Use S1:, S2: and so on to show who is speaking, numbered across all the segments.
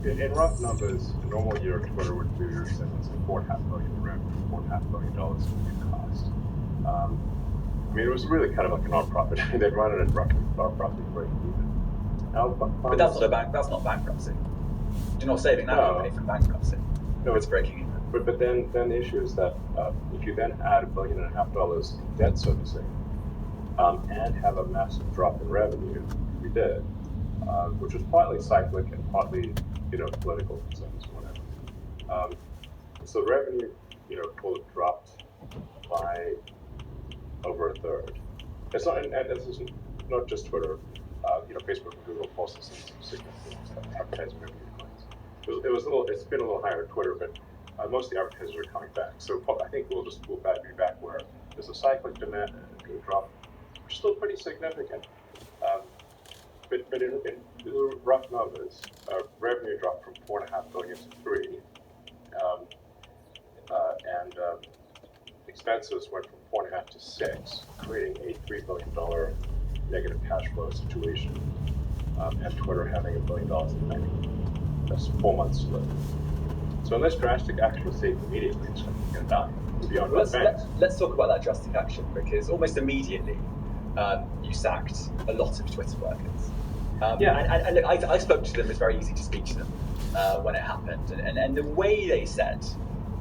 S1: In rough numbers, a normal year Twitter would do, let's say, $4.5 million in revenue, $4.5 million in cost. I mean, it was really kind of like a nonprofit. They'd run it at roughly nonprofit break even.
S2: But that's not bankruptcy. You're not saving that company from bankruptcy.
S1: No,
S2: it's breaking even.
S1: But then the issue is that if you then add $1.5 billion in debt servicing and have a massive drop in revenue, we did, which was partly cyclic and partly, political concerns or whatever. So revenue, dropped by over a third. It's not, and this is not just Twitter. Facebook and Google also seen some significant advertising revenue declines. It's been a little higher on Twitter, but most of the advertisers are coming back. So I think we'll be back where there's a cyclic demand drop, which is still pretty significant. But in rough numbers, revenue dropped from $4.5 billion to $3 billion, and expenses went from $4.5 billion to $6 billion, creating a $3 billion negative cash flow situation, and Twitter having $1 billion in bank. That's 4 months to live. So unless drastic action was taken immediately, it's going to die.
S2: Let's talk about that drastic action, because almost immediately you sacked a lot of Twitter workers. And look, I spoke to them. It was very easy to speak to them when it happened, and the way they said,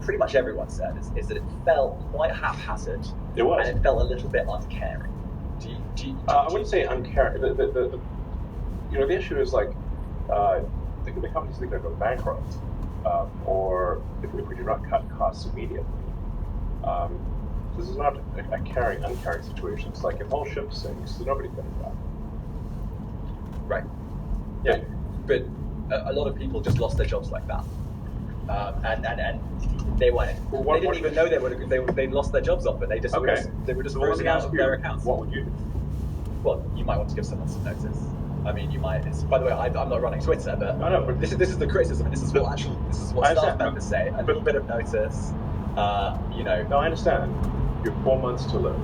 S2: pretty much everyone said, is that it felt quite haphazard.
S1: It was,
S2: and it felt a little bit uncaring.
S1: I wouldn't say uncaring. The issue is like the company's either going to go bankrupt, or if we do not cut costs immediately. This is not a caring, uncaring situation. It's like if whole ship sinks, nobody's going to die.
S2: Right. Yeah. But a lot of people just lost their jobs like that, and they weren't. They didn't even know they'd lost their jobs off, but they just they were just losing out of their accounts.
S1: What would you do?
S2: Well, you might want to give someone some notice. I mean, you might. By the way, I'm not running Twitter, but
S1: but
S2: this is the criticism, and this is what staff members say. A little bit of notice.
S1: No, I understand. You have 4 months to live.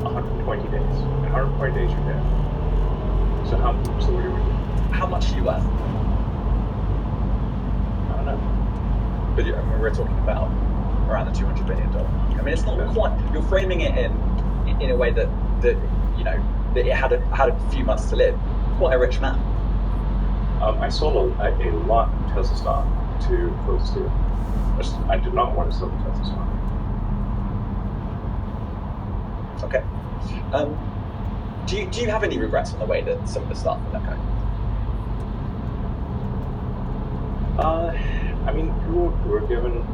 S1: 120 days. In 120 days, you're dead. So what do we do?
S2: How much are you worth?
S1: I don't know.
S2: But we're talking about around the $200 billion. I mean, it's not quite. You're framing it in a way that that it had a few months to live. Quite a rich man.
S1: I sold a lot of Tesla stock to close the deal. I did not want to sell the Tesla stock.
S2: Okay. Do you have any regrets on the way that some of the staff were let go?
S1: I mean, people were given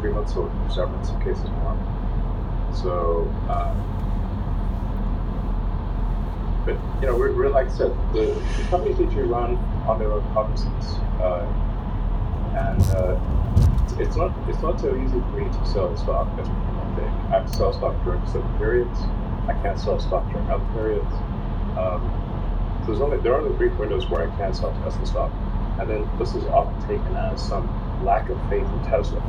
S1: 3 months of severance in cases more. So, but we're like I said, the companies need to run on their own cognizance, and it's not so easy for me to sell stock as people think. I have to sell stock during certain periods. I can't sell stock during other periods. So there are only brief windows where I can sell Tesla stock, and then this is often taken as some lack of faith in Tesla.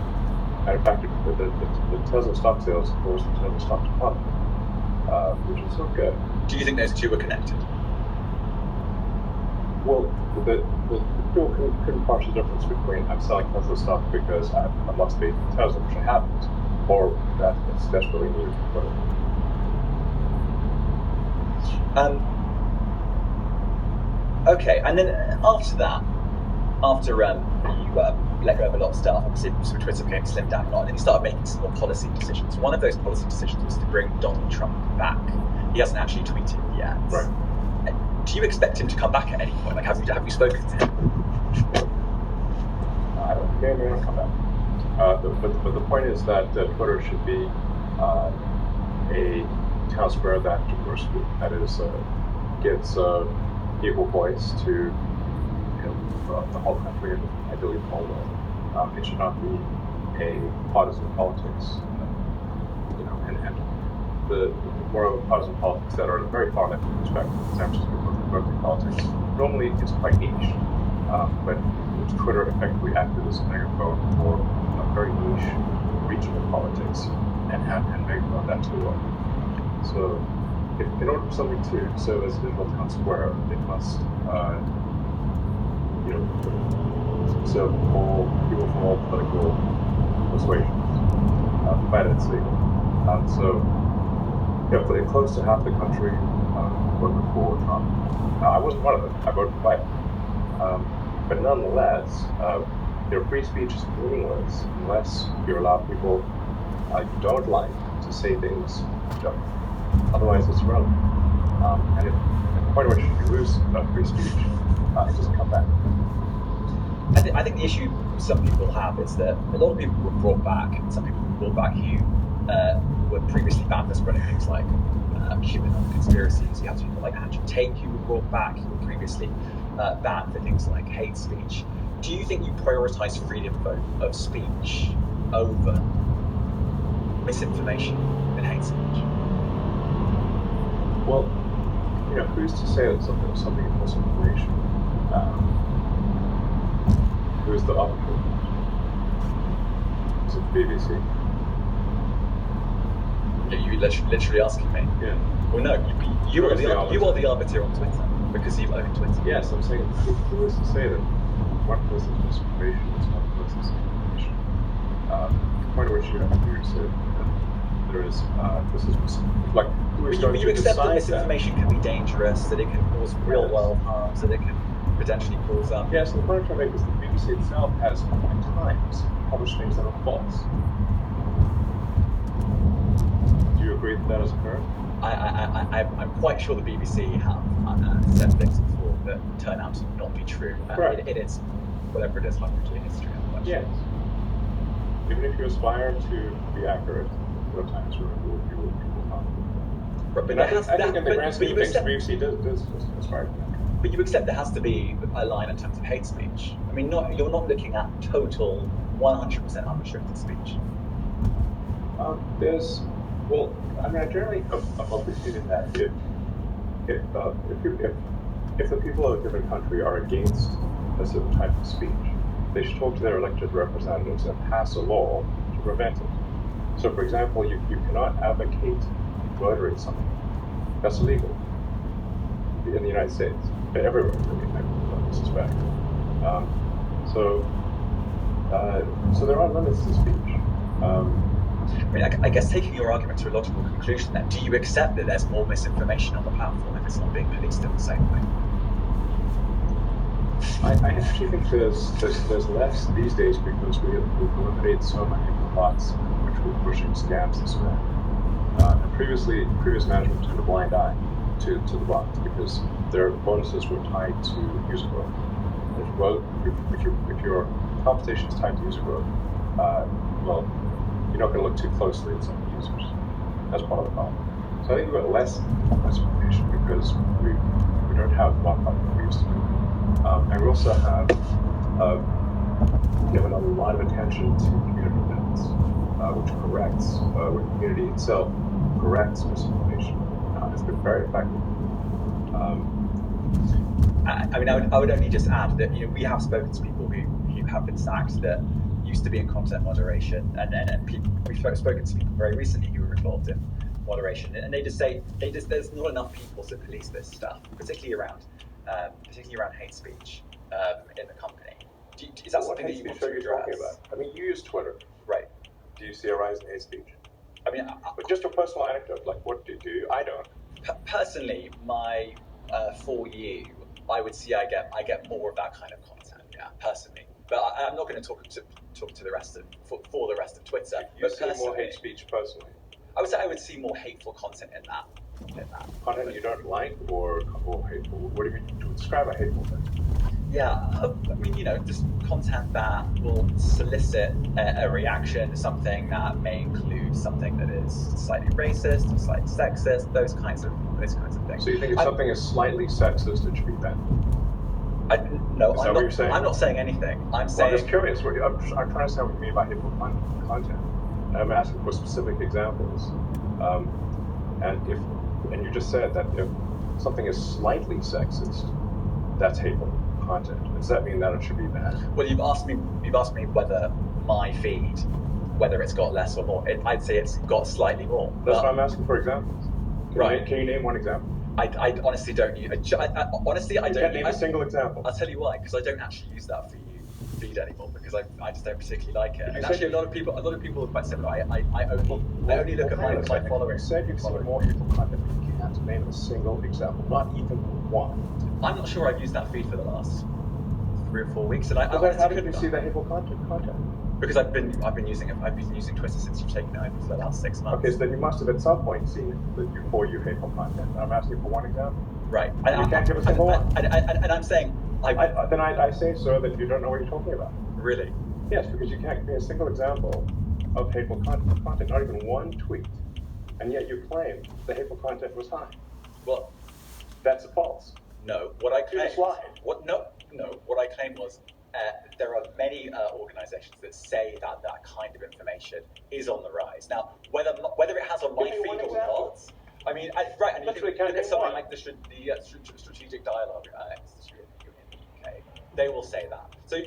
S1: And in fact, the Tesla stock sales goes to Tesla stock to pump, which is not good.
S2: Do you think those two were connected?
S1: Well, the people couldn't parse the difference between I'm selling Tesla stock because I've lost faith in Tesla, which I haven't, or that it's desperately needed for it.
S2: Okay, and then after that, after you let go of a lot of stuff, obviously Twitter became slimmed down a lot, and then you started making some more policy decisions. One of those policy decisions was to bring Donald Trump back. He hasn't actually tweeted yet.
S1: Right.
S2: Do you expect him to come back at any point? Like, have you spoken to him?
S1: I don't think he may not come back. But the point is that Twitter should be a town square that diversity, that is, gives equal voice to the whole country and ideally the whole world. It should not be a partisan politics, and the more partisan politics that are very far left in respect to San Francisco politics normally is quite niche, but Twitter effectively acted as a megaphone for very niche regional politics and megaphone that to the world. So, in order for something to serve as a digital town square, it must serve all people from all political persuasions, provided it's legal. So, close to half the country voted for Trump. I wasn't one of them. I voted for Biden. But nonetheless, free speech is meaningless unless you allow people you don't like to say things you don't. Otherwise, it's irrelevant. And at the point at which you lose free speech, it doesn't come back.
S2: I think the issue some people have is that a lot of people were brought back, and some people were brought back who were previously banned for spreading things like QAnon conspiracies. You have people like Andrew Tate who were brought back, who were previously banned for things like hate speech. Do you think you prioritise freedom of speech over misinformation and hate speech?
S1: Well, who's to say that something is misinformation? Who's the arbiter? Is it the BBC?
S2: Are you literally asking me?
S1: Yeah.
S2: Well, no. You are the arbiter on Twitter because you own Twitter.
S1: Yes, I'm saying who is to say that one person's misinformation is one person's information? The point at which you have to say that there is this is like.
S2: But you accept that misinformation can be dangerous, that it can cause real world harm, that it can potentially cause up.
S1: Yes, the point I'm making is the BBC itself has at times published things that are false. Do you agree that has occurred?
S2: I'm quite sure the BBC have said things before that turn out to not be true.
S1: Right.
S2: In its whatever it is, 100-year history.
S1: Yes. Even if you aspire to be accurate, there are times where you will not.
S2: But
S1: I think in the grand scheme of things, the BBC does aspire to be accurate.
S2: But you accept there has to be a line in terms of hate speech. I mean, you're not looking at total 100% unrestricted speech.
S1: I generally am of the opinion that if the people of a different country are against a certain type of speech, they should talk to their elected representatives and pass a law to prevent it. So, for example, you cannot advocate murdering someone. That's illegal in the United States, everywhere. I suspect. So there are limits to speech.
S2: I guess taking your argument to a logical conclusion, then, do you accept that there's more misinformation on the platform if it's not being policed in the same way?
S1: I actually think there's less these days because we've eliminated so many bots which were pushing scams and spam. And previous management turned a blind eye to the bots because their bonuses were tied to user growth. If your compensation is tied to user growth, you're not going to look too closely at some of the users. That's part of the problem. So I think we've got less misinformation because we don't have one problem we used to do. And we also have given a lot of attention to community events, which corrects, where the community itself corrects misinformation. It's been very effective.
S2: I would only just add that we have spoken to people who have been sacked that used to be in content moderation, and we've spoken to people very recently who were involved in moderation, and they just say there's not enough people to police this stuff, particularly around hate speech in the company. Is that something that you want to address?
S1: I mean, you use Twitter,
S2: right?
S1: Do you see a rise in hate speech?
S2: I mean,
S1: but just a personal anecdote, like what do you do? I don't.
S2: Personally, for you, I would see I get more of that kind of content. Yeah, personally, but I'm not going to talk to the rest of for the rest of Twitter.
S1: You see more hate speech personally.
S2: I would see more hateful content in that.
S1: Content you don't like or hateful? What do you mean to describe a hateful thing?
S2: Yeah, I mean, just content that will solicit a reaction to something that may include something that is slightly racist or slightly sexist, those kinds of things.
S1: So you think if something is slightly sexist, it should be banned?
S2: No,
S1: is that what you're saying?
S2: I'm not saying anything. I'm just
S1: curious. I'm trying to understand what you mean by hateful content. And I'm asking for specific examples. And you just said that if something is slightly sexist, that's hateful content. Does that mean that it should be banned?
S2: Well, you've asked me whether my feed, whether it's got less or more. I'd say it's got slightly more.
S1: That's why I'm asking for examples. Can you name one example?
S2: I honestly don't use. Honestly, I don't.
S1: Can't name a single example.
S2: I'll tell you why, because I don't actually use that for you feed anymore because I just don't particularly like it.
S1: You
S2: And
S1: said
S2: actually, a lot of people are quite similar. I only look at my following.
S1: You said you've seen more hateful content, but you can't name a single example, not even one.
S2: I'm not sure I've used that feed for the last 3 or 4 weeks, and I
S1: Well, then how did you see the hateful content?
S2: Because I've been using it. I've been using Twitter since you've taken it over for the last 6 months.
S1: Okay, so then you must have at some point seen the for you hateful content. I'm asking for one example.
S2: Right.
S1: You can't give a single one.
S2: And I'm saying
S1: then I say, sir, that you don't know what you're talking about.
S2: Really?
S1: Yes, because you can't give me a single example of hateful content, not even one tweet, and yet you claim the hateful content was high.
S2: Well,
S1: that's false.
S2: No, what I claimed.
S1: You just lied.
S2: What I claimed was there are many organisations that say that kind of information is on the rise. Now, whether it has on my feed or not, I mean, right, and
S1: literally
S2: you
S1: can't
S2: look at
S1: name
S2: something
S1: one.
S2: like the Strategic Dialogue Institute in the UK, they will say that. So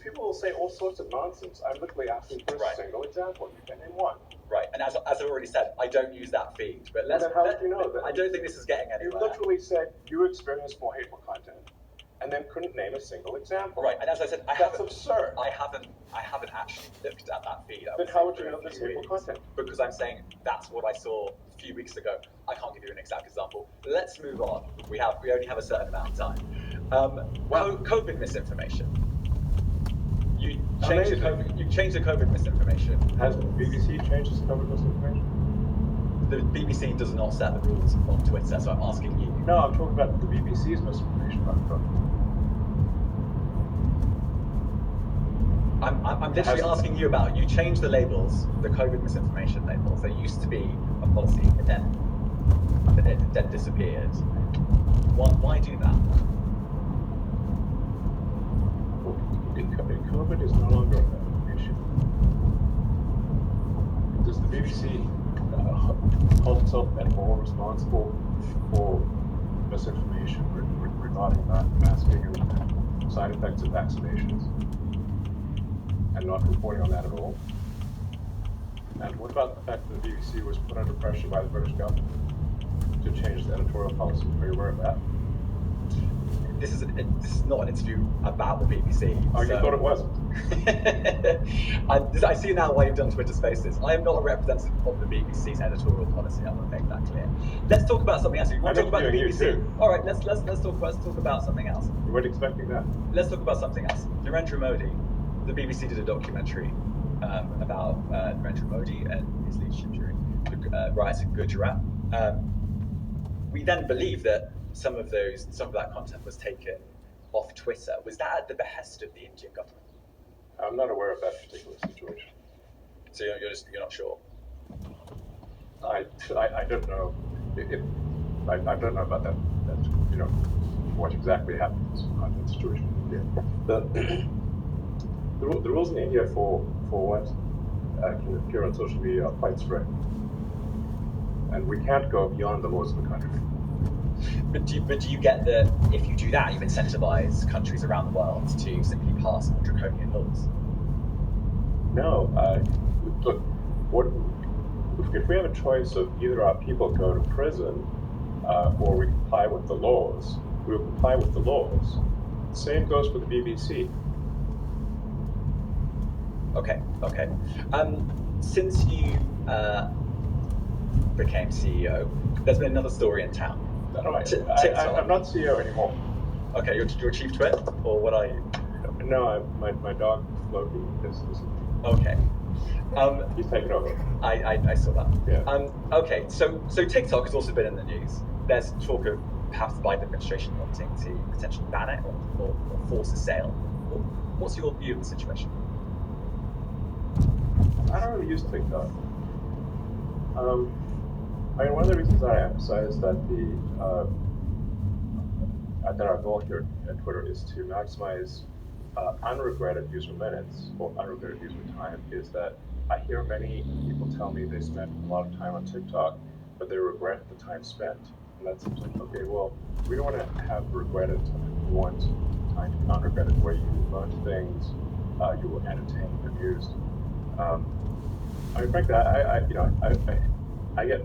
S1: people will say all sorts of nonsense. I'm literally asking for a single example. You can name one.
S2: Right, and as I already said, I don't use that feed. But
S1: how would you know that?
S2: I don't think this is getting anywhere.
S1: You literally said you experienced more hateful content, and then couldn't name a single example.
S2: Right, and as I said,
S1: that's absurd.
S2: I haven't actually looked at that feed.
S1: Then how would you know this hateful content?
S2: Because I'm saying that's what I saw a few weeks ago. I can't give you an exact example. Let's move on. We only have a certain amount of time. COVID misinformation. You changed the COVID misinformation.
S1: Has the BBC changed its COVID misinformation?
S2: The BBC does not set the rules on Twitter, so I'm asking you.
S1: No, I'm talking about the BBC's misinformation about COVID.
S2: I'm literally asking you about, you changed the labels, the COVID misinformation labels. There used to be a policy, and then it disappeared. Why do that?
S1: COVID is no longer an issue. Does the BBC hold itself and more responsible for misinformation regarding masking and side effects of vaccinations, and not reporting on that at all? And what about the fact that the BBC was put under pressure by the British government to change its editorial policy? Are you aware of that?
S2: This is not an interview about the BBC.
S1: Oh, so. You thought it wasn't?
S2: I see now why you've done Twitter Spaces. I am not a representative of the BBC's editorial policy. I want to make that clear. Let's talk about something else. You want to talk about the BBC? All right. Let's talk about something else.
S1: You weren't expecting that.
S2: Let's talk about something else. Narendra Modi. The BBC did a documentary about Narendra Modi and his leadership during the riots in Gujarat. We then believe that some of that content was taken off Twitter. Was that at the behest of the Indian government?
S1: I'm not aware of that particular situation.
S2: So you're not sure?
S1: I don't know. I don't know about that. What exactly happened in this situation in India. The rules in India for what can appear on social media are quite strict, and we can't go beyond the laws of the country.
S2: But do you get that if you do that, you incentivize countries around the world to simply pass more draconian laws?
S1: No. Look, if we have a choice of either our people go to prison or we comply with the laws, we will comply with the laws. Same goes for the BBC.
S2: Okay. Since you became CEO, there's been another story in town.
S1: I'm not CEO anymore.
S2: Okay, you're chief twit, or what are you?
S1: No, my dog Loki is.
S2: Okay.
S1: He's taken over.
S2: I saw that.
S1: Yeah.
S2: Okay, so TikTok has also been in the news. There's talk of perhaps the Biden administration wanting to potentially ban it or force a sale. What's your view of the situation?
S1: I don't really use TikTok. One of the reasons that I emphasize that that our goal here at Twitter is to maximize unregretted user minutes or unregretted user time is that I hear many people tell me they spent a lot of time on TikTok, but they regret the time spent. And that seems like, okay, well, we don't want to have regretted time. We want time to be unregretted, where you learn things, you were entertained, amused. Frankly, I get